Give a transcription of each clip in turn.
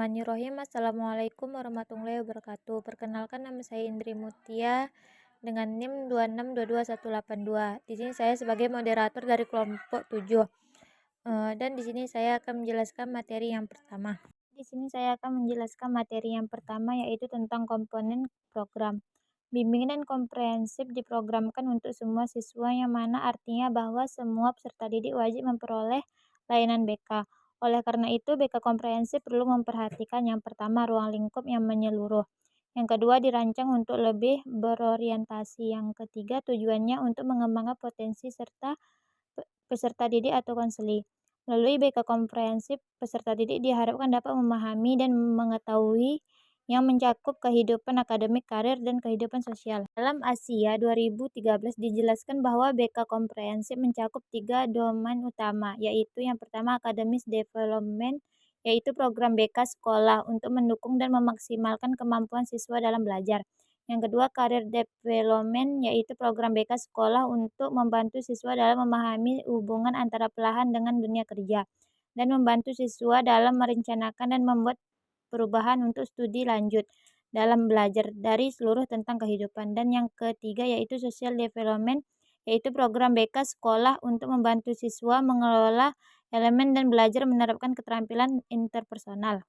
Bismillahirrahmanirrahim. Assalamualaikum warahmatullahi wabarakatuh. Perkenalkan, nama saya Indri Mutia dengan NIM 2622182. Di sini saya sebagai moderator dari kelompok 7. Dan di sini saya akan menjelaskan materi yang pertama. Yaitu tentang komponen program. Bimbingan dan komprehensif diprogramkan untuk semua siswa, yang mana artinya bahwa semua peserta didik wajib memperoleh layanan BK. Oleh karena itu, BK komprehensif perlu memperhatikan yang pertama, ruang lingkup yang menyeluruh. Yang kedua, dirancang untuk lebih berorientasi. Yang ketiga, tujuannya untuk mengembangkan potensi serta peserta didik atau konseli. Melalui BK komprehensif, peserta didik diharapkan dapat memahami dan mengetahui yang mencakup kehidupan akademik, karir, dan kehidupan sosial. Dalam Asia 2013 dijelaskan bahwa BK komprehensif mencakup 3 domain utama, yaitu yang pertama academic development, yaitu program BK sekolah untuk mendukung dan memaksimalkan kemampuan siswa dalam belajar. Yang kedua, career development, yaitu program BK sekolah untuk membantu siswa dalam memahami hubungan antara pelahan dengan dunia kerja, dan membantu siswa dalam merencanakan dan membuat perubahan untuk studi lanjut dalam belajar dari seluruh tentang kehidupan. Dan yang ketiga yaitu social development, yaitu program BK sekolah untuk membantu siswa mengelola elemen dan belajar menerapkan keterampilan interpersonal.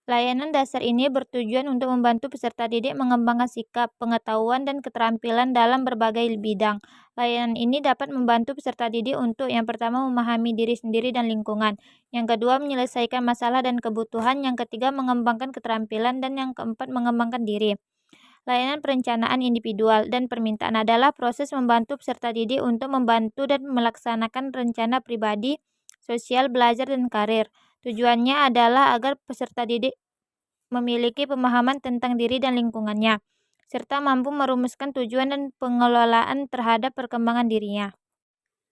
Layanan dasar ini bertujuan untuk membantu peserta didik mengembangkan sikap, pengetahuan, dan keterampilan dalam berbagai bidang. Layanan ini dapat membantu peserta didik untuk yang pertama memahami diri sendiri dan lingkungan, yang kedua menyelesaikan masalah dan kebutuhan, yang ketiga mengembangkan keterampilan, dan yang keempat mengembangkan diri. Layanan perencanaan individual dan permintaan adalah proses membantu peserta didik untuk membantu dan melaksanakan rencana pribadi, sosial, belajar, dan karir. Tujuannya adalah agar peserta didik memiliki pemahaman tentang diri dan lingkungannya, serta mampu merumuskan tujuan dan pengelolaan terhadap perkembangan dirinya.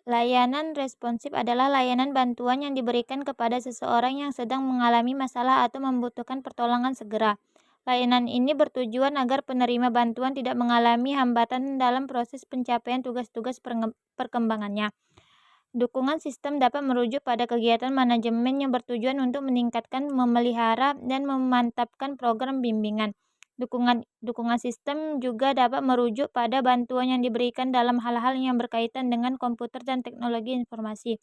Layanan responsif adalah layanan bantuan yang diberikan kepada seseorang yang sedang mengalami masalah atau membutuhkan pertolongan segera. Layanan ini bertujuan agar penerima bantuan tidak mengalami hambatan dalam proses pencapaian tugas-tugas perkembangannya. Dukungan sistem dapat merujuk pada kegiatan manajemen yang bertujuan untuk meningkatkan, memelihara, dan memantapkan program bimbingan. Dukungan sistem juga dapat merujuk pada bantuan yang diberikan dalam hal-hal yang berkaitan dengan komputer dan teknologi informasi.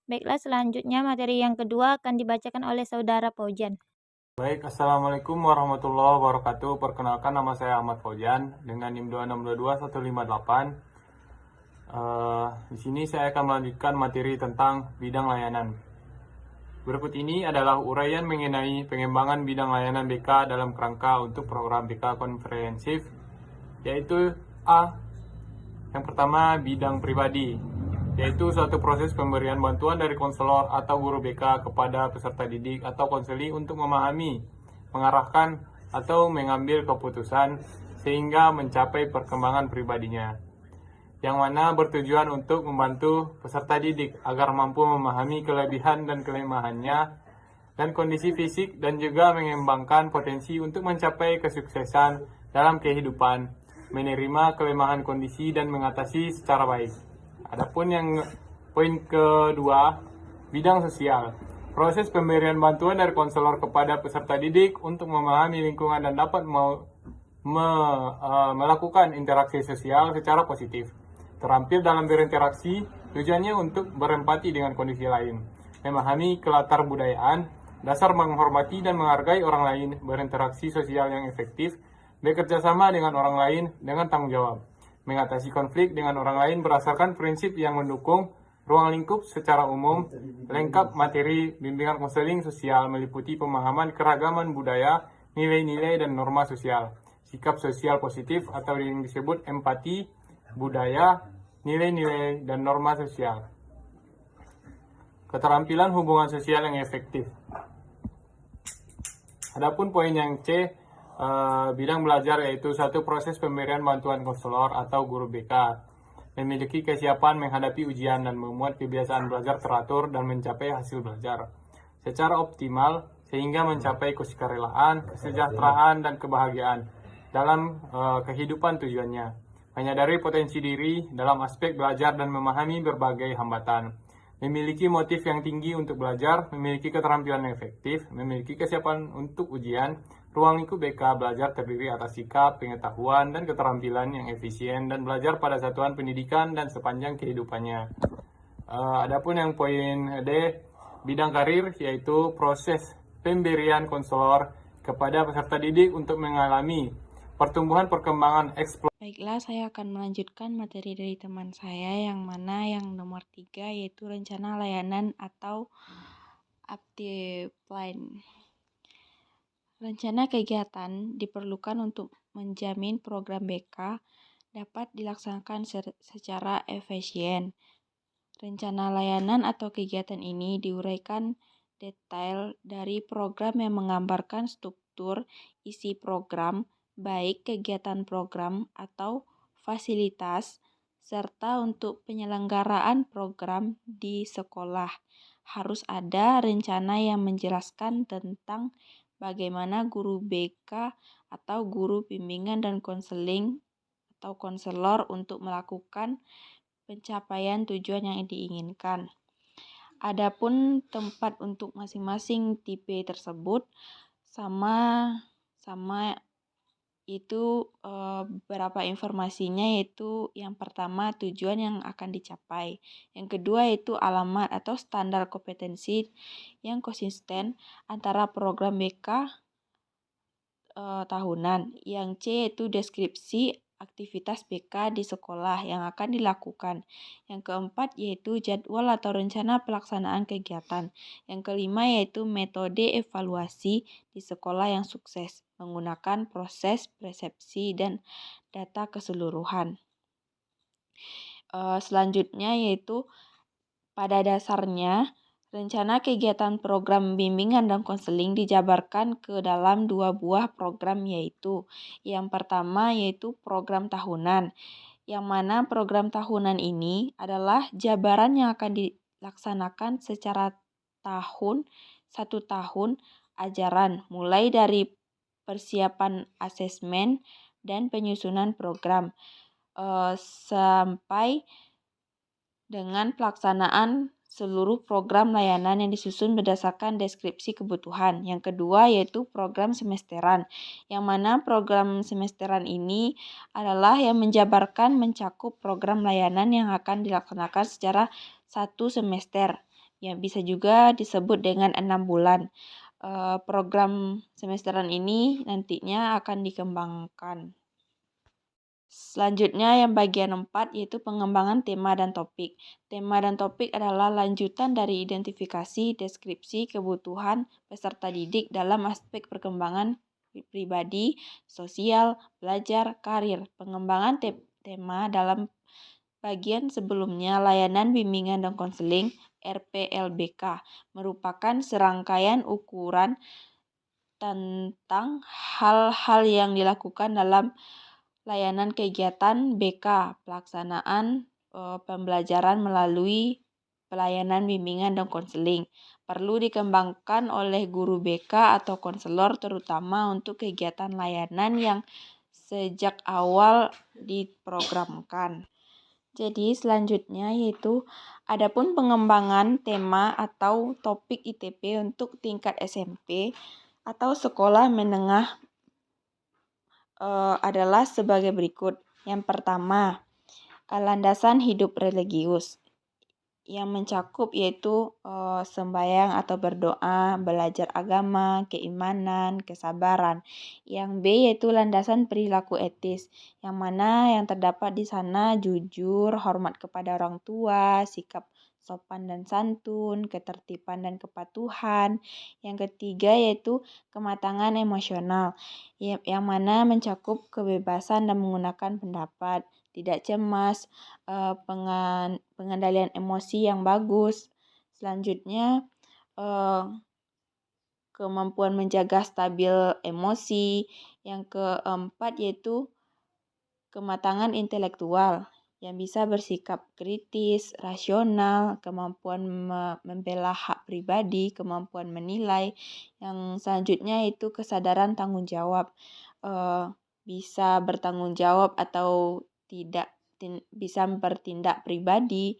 Baiklah, selanjutnya materi yang kedua akan dibacakan oleh Saudara Paujan. Baik, Assalamualaikum warahmatullahi wabarakatuh. Perkenalkan, nama saya Ahmad Paujan dengan NIM 2622158. Di sini saya akan melanjutkan materi tentang bidang layanan. Berikut ini adalah uraian mengenai pengembangan bidang layanan BK dalam kerangka untuk program BK komprehensif, yaitu A. Yang pertama, bidang pribadi, yaitu suatu proses pemberian bantuan dari konselor atau guru BK kepada peserta didik atau konseli untuk memahami, mengarahkan, atau mengambil keputusan sehingga mencapai perkembangan pribadinya, yang mana bertujuan untuk membantu peserta didik agar mampu memahami kelebihan dan kelemahannya dan kondisi fisik, dan juga mengembangkan potensi untuk mencapai kesuksesan dalam kehidupan, menerima kelemahan kondisi dan mengatasi secara baik. Adapun yang poin kedua, bidang sosial. Proses pemberian bantuan dari konselor kepada peserta didik untuk memahami lingkungan dan dapat melakukan interaksi sosial secara positif. Terampil dalam berinteraksi, tujuannya untuk berempati dengan kondisi lain, memahami kelatar budayaan, dasar menghormati dan menghargai orang lain, berinteraksi sosial yang efektif, bekerja sama dengan orang lain dengan tanggung jawab, mengatasi konflik dengan orang lain berdasarkan prinsip yang mendukung, ruang lingkup secara umum, lengkap materi bimbingan konseling sosial meliputi pemahaman keragaman budaya, nilai-nilai dan norma sosial, sikap sosial positif atau yang disebut empati, budaya, nilai-nilai, dan norma sosial. Keterampilan hubungan sosial yang efektif. Adapun poin yang C, bidang belajar, yaitu satu proses pemberian bantuan konselor atau guru BK, memiliki kesiapan menghadapi ujian dan membuat kebiasaan belajar teratur dan mencapai hasil belajar secara optimal sehingga mencapai kesukarelaan, kesejahteraan, dan kebahagiaan dalam kehidupan tujuannya. Menyadari potensi diri dalam aspek belajar dan memahami berbagai hambatan. memiliki motif yang tinggi untuk belajar, memiliki keterampilan yang efektif, memiliki kesiapan untuk ujian. Ruang lingkup BK belajar terdiri atas sikap, pengetahuan, dan keterampilan yang efisien dan belajar pada satuan pendidikan dan sepanjang kehidupannya. Adapun yang poin D, bidang karir, yaitu proses pemberian konselor kepada peserta didik untuk mengalami pertumbuhan perkembangan eksplorasi. Baiklah, saya akan melanjutkan materi dari teman saya yang mana yang nomor 3 yaitu rencana layanan atau update plan. Rencana kegiatan diperlukan untuk menjamin program BK dapat dilaksanakan secara efisien. Rencana layanan atau kegiatan ini diuraikan detail dari program yang menggambarkan struktur isi program, baik kegiatan program atau fasilitas, serta untuk penyelenggaraan program di sekolah. Harus ada rencana yang menjelaskan tentang bagaimana guru BK atau guru bimbingan dan konseling atau konselor untuk melakukan pencapaian tujuan yang diinginkan. Adapun tempat untuk masing-masing tipe tersebut sama itu beberapa informasinya, yaitu yang pertama tujuan yang akan dicapai, yang kedua yaitu alamat atau standar kompetensi yang konsisten antara program BK tahunan, yang C yaitu deskripsi aktivitas BK di sekolah yang akan dilakukan. Yang keempat yaitu jadwal atau rencana pelaksanaan kegiatan. Yang kelima yaitu metode evaluasi di sekolah yang sukses menggunakan proses persepsi dan data keseluruhan. Selanjutnya yaitu pada dasarnya rencana kegiatan program bimbingan dan konseling dijabarkan ke dalam 2 buah program, yaitu yang pertama yaitu program tahunan, yang mana program tahunan ini adalah jabaran yang akan dilaksanakan secara satu tahun ajaran, mulai dari persiapan asesmen dan penyusunan program sampai dengan pelaksanaan seluruh program layanan yang disusun berdasarkan deskripsi kebutuhan. Yang kedua yaitu program semesteran, yang mana program semesteran ini adalah yang menjabarkan mencakup program layanan yang akan dilaksanakan secara 1 semester, yang bisa juga disebut dengan 6 bulan. Program semesteran ini nantinya akan dikembangkan. Selanjutnya yang bagian 4 yaitu pengembangan tema dan topik. Tema dan topik adalah lanjutan dari identifikasi, deskripsi, kebutuhan peserta didik dalam aspek perkembangan pribadi, sosial, belajar, karir. Pengembangan tema dalam bagian sebelumnya layanan bimbingan dan konseling RPLBK merupakan serangkaian ukuran tentang hal-hal yang dilakukan dalam layanan kegiatan BK, pelaksanaan pembelajaran melalui pelayanan bimbingan dan konseling. Perlu dikembangkan oleh guru BK atau konselor terutama untuk kegiatan layanan yang sejak awal diprogramkan. Jadi selanjutnya yaitu adapun pengembangan tema atau topik ITP untuk tingkat SMP atau sekolah menengah adalah sebagai berikut. Yang pertama, landasan hidup religius yang mencakup yaitu sembahyang atau berdoa, belajar agama, keimanan, kesabaran. Yang B yaitu landasan perilaku etis, yang mana yang terdapat di sana jujur, hormat kepada orang tua, sikap sopan dan santun, ketertiban dan kepatuhan. Yang ketiga yaitu kematangan emosional, yang mana mencakup kebebasan dan menggunakan pendapat, tidak cemas, pengendalian emosi yang bagus. Selanjutnya kemampuan menjaga stabil emosi. Yang keempat yaitu kematangan intelektual yang bisa bersikap kritis, rasional, kemampuan membela hak pribadi, kemampuan menilai. Yang selanjutnya itu kesadaran tanggung jawab, bisa bertanggung jawab atau tidak bisa bertindak pribadi,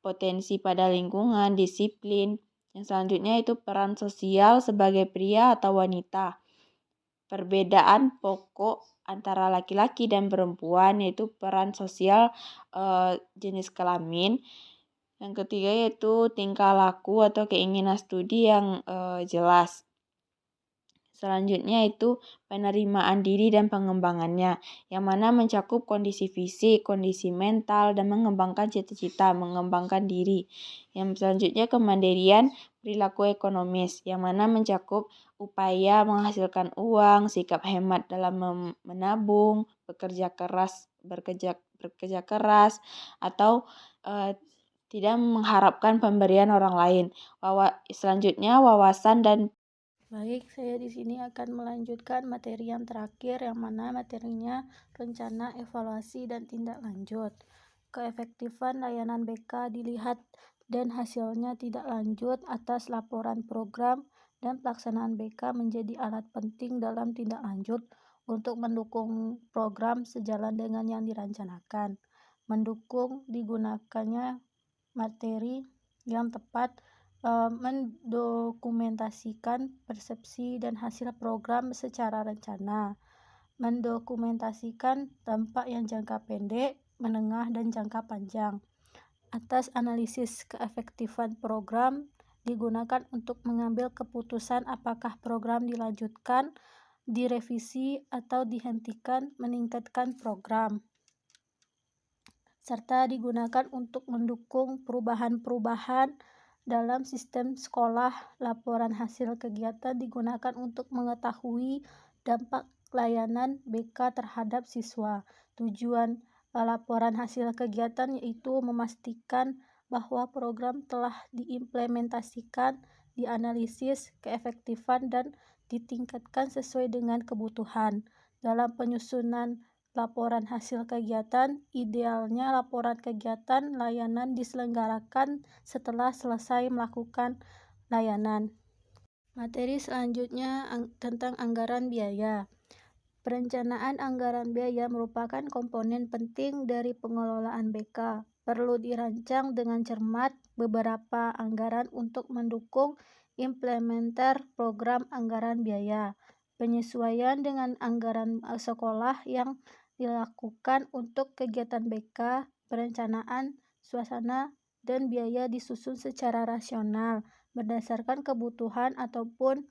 potensi pada lingkungan, disiplin. Yang selanjutnya itu peran sosial sebagai pria atau wanita. Perbedaan pokok antara laki-laki dan perempuan yaitu peran sosial jenis kelamin. Yang ketiga yaitu tingkah laku atau keinginan studi yang jelas. Selanjutnya itu penerimaan diri dan pengembangannya, yang mana mencakup kondisi fisik, kondisi mental, dan mengembangkan cita-cita, mengembangkan diri. Yang selanjutnya kemandirian perilaku ekonomis, yang mana mencakup upaya menghasilkan uang, sikap hemat dalam menabung, bekerja keras, atau tidak mengharapkan pemberian orang lain. Selanjutnya wawasan dan Baik, saya di sini akan melanjutkan materi yang terakhir, yang mana materinya rencana, evaluasi, dan tindak lanjut. Keefektifan layanan BK dilihat dan hasilnya tidak lanjut atas laporan program dan pelaksanaan BK menjadi alat penting dalam tindak lanjut untuk mendukung program sejalan dengan yang dirancanakan. Mendukung digunakannya materi yang tepat, mendokumentasikan persepsi dan hasil program secara rencana, mendokumentasikan dampak yang jangka pendek, menengah, dan jangka panjang. Atas analisis keefektifan program digunakan untuk mengambil keputusan apakah program dilanjutkan, direvisi, atau dihentikan, meningkatkan program, serta digunakan untuk mendukung perubahan-perubahan dalam sistem sekolah. Laporan hasil kegiatan digunakan untuk mengetahui dampak layanan BK terhadap siswa. Tujuan laporan hasil kegiatan yaitu memastikan bahwa program telah diimplementasikan, dianalisis keefektifan, dan ditingkatkan sesuai dengan kebutuhan. Dalam penyusunan laporan hasil kegiatan, idealnya laporan kegiatan layanan diselenggarakan setelah selesai melakukan layanan. Materi selanjutnya tentang anggaran biaya. Perencanaan anggaran biaya merupakan komponen penting dari pengelolaan BK. Perlu dirancang dengan cermat beberapa anggaran untuk mendukung implementer program anggaran biaya. Penyesuaian dengan anggaran sekolah yang dilakukan untuk kegiatan BK, perencanaan, suasana, dan biaya disusun secara rasional berdasarkan kebutuhan adapun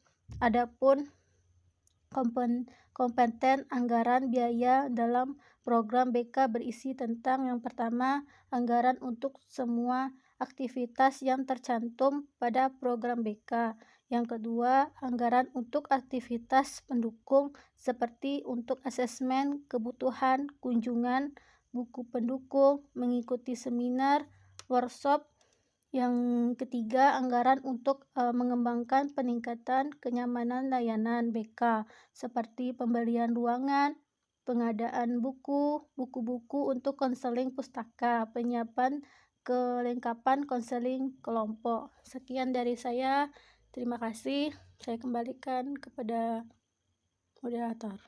kompeten anggaran biaya dalam program BK berisi tentang yang pertama, anggaran untuk semua aktivitas yang tercantum pada program BK. Yang kedua, anggaran untuk aktivitas pendukung seperti untuk asesmen kebutuhan, kunjungan, buku pendukung, mengikuti seminar, workshop. Yang ketiga, anggaran untuk mengembangkan peningkatan kenyamanan layanan BK seperti pembelian ruangan, pengadaan buku-buku untuk konseling pustaka, penyiapan kelengkapan konseling kelompok. Sekian dari saya. Terima kasih. Saya kembalikan kepada moderator.